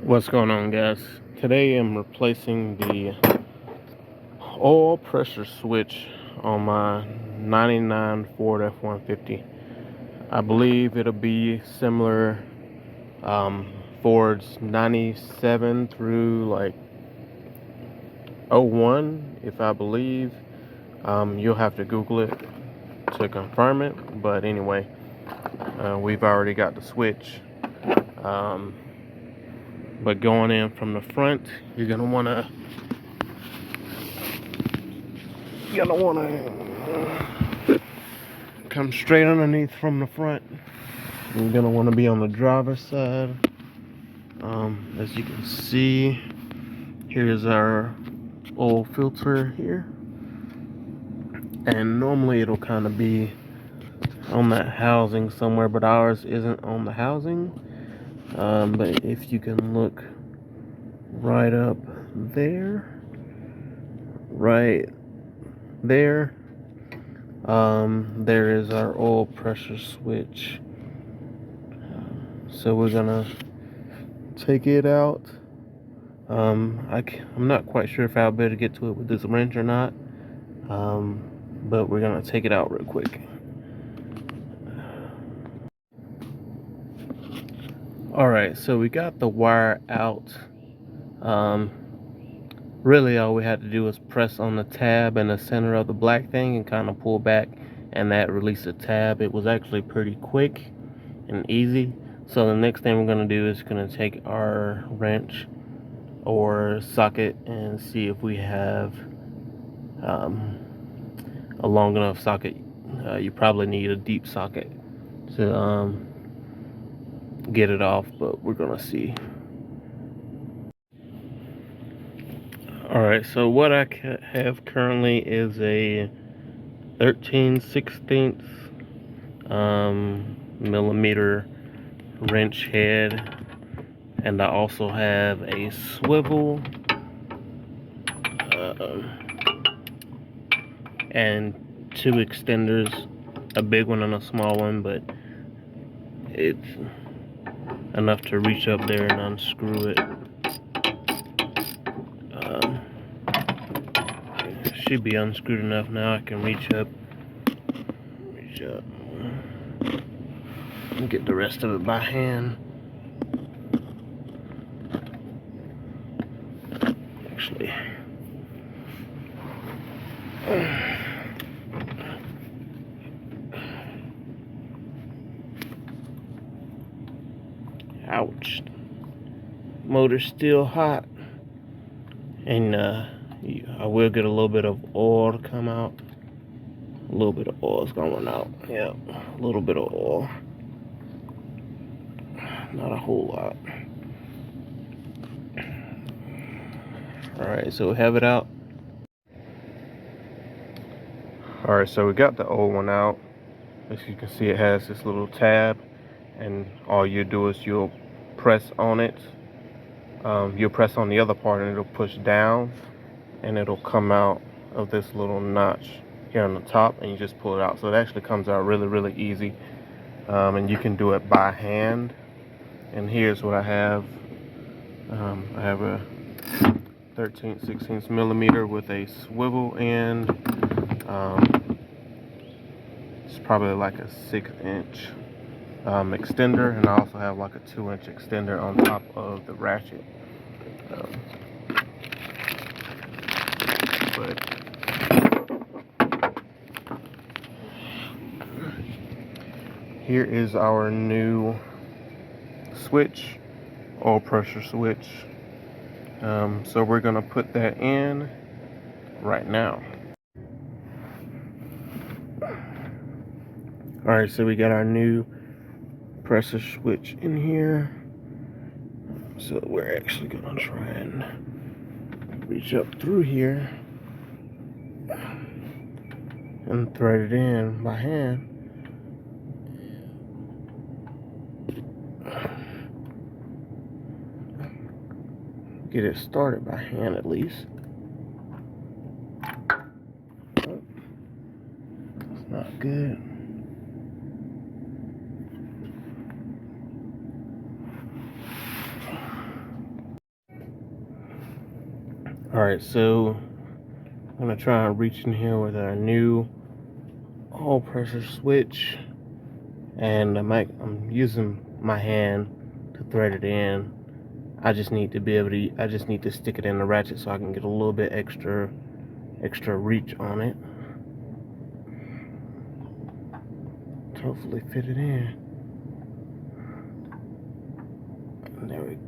What's going on, guys? Today I'm replacing the oil pressure switch on my 99 Ford F150. I believe it'll be similar Ford's 97 through like '01, if I believe. You'll have to Google it to confirm it, but anyway, we've already got the switch. Um, but going in from the front, you're gonna wanna come straight underneath from the front. You're gonna want to be on the driver's side. As you can see, here's our oil filter here, and normally it'll kind of be on that housing somewhere, but ours isn't on the housing. But if you can look right up there, right there, there is our oil pressure switch. So we're gonna take it out. I'm not quite sure if I'll be able to get to it with this wrench or not, but we're gonna take it out real quick. Alright, so we got the wire out. Really all we had to do was press on the tab in the center of the black thing and kind of pull back, and that released the tab. It was actually pretty quick and easy. So the next thing we're going to do is going to take our wrench or socket and see if we have a long enough socket. You probably need a deep socket to get it off, but we're going to see. Alright, so what I have currently is a 13/16 millimeter wrench head, and I also have a swivel and two extenders, a big one and a small one, but it's enough to reach up there and unscrew it. It should be unscrewed enough now. I can reach up and get the rest of it by hand. Actually, ouch, motor's still hot, and I will get a little bit of oil to come out. A little bit of oil is gonna run out. Yeah, a little bit of oil, not a whole lot. Alright, so we have it out. Alright, so we got the old one out. As you can see, it has this little tab, and all you do is you'll press on it. You'll press on the other part and it'll push down, and it'll come out of this little notch here on the top, and you just pull it out. So it actually comes out really easy, and you can do it by hand. And here's what I have. I have a 13/16 millimeter with a swivel end. It's probably like a 6-inch extender, and I also have like a 2-inch extender on top of the ratchet. But here is our new switch, oil pressure switch. So we're gonna put that in right now. Alright, so we got our new pressure switch in here. So we're actually gonna try and reach up through here and thread it in by hand. Get it started by hand at least. Oh, that's not good. Alright, so I'm gonna try and reach in here with our new oil pressure switch, and I'm using my hand to thread it in. I just need to stick it in the ratchet so I can get a little bit extra reach on it. Hopefully fit it in. There we go.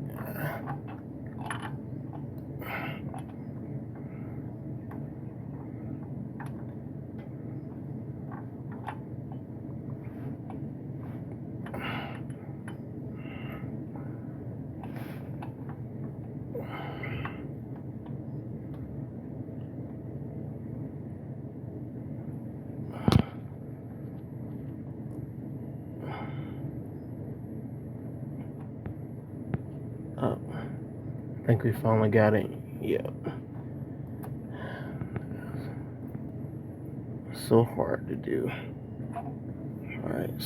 Oh, I think we finally got it. Yep. So hard to do. Alright,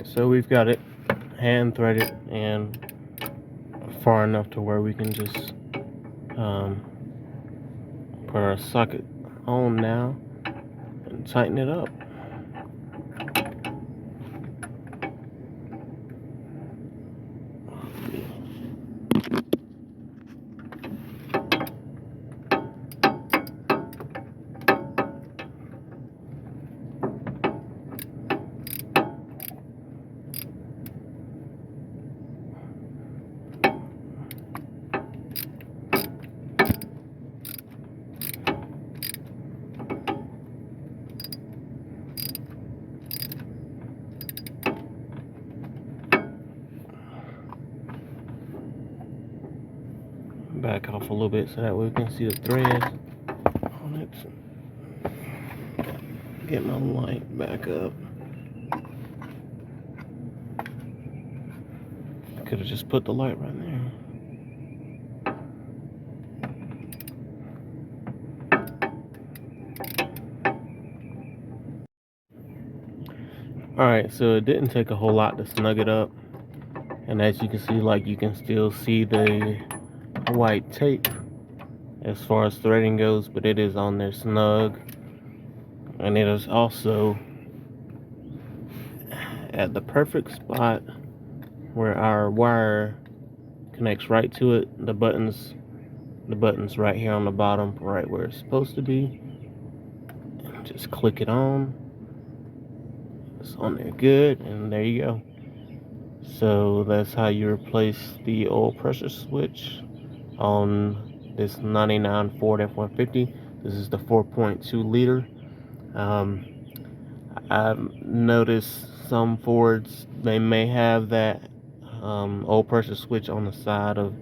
so we've got it hand threaded and far enough to where we can just put our socket on now and tighten it up. Back off a little bit so that way we can see the threads on it. Get my light back up. I could have just put the light right there. Alright, so it didn't take a whole lot to snug it up. And as you can see, you can still see the white tape as far as threading goes, but it is on there snug. And it is also at the perfect spot where our wire connects right to it. The buttons right here on the bottom, right where it's supposed to be. Just click it on. It's on there good, and there you go. So that's how you replace the oil pressure switch on this 99 Ford F150. This is the 4.2 liter. I've noticed some Fords, they may have that oil pressure switch on the side of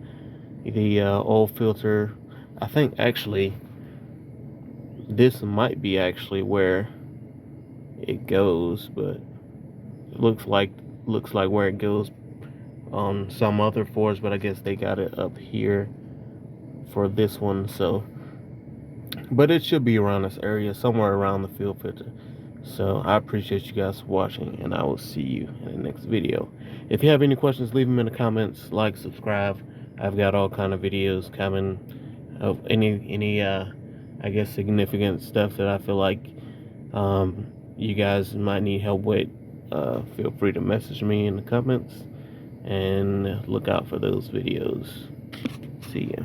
the oil filter. I think actually this might be actually where it goes, but it looks like where it goes on some other Fords, but I guess they got it up here for this one. So, but it should be around this area, somewhere around the fuel filter. So I appreciate you guys watching, and I will see you in the next video. If you have any questions, leave them in the comments. Like, subscribe. I've got all kind of videos coming of any I guess significant stuff that I feel like you guys might need help with. Feel free to message me in the comments, and look out for those videos. See ya.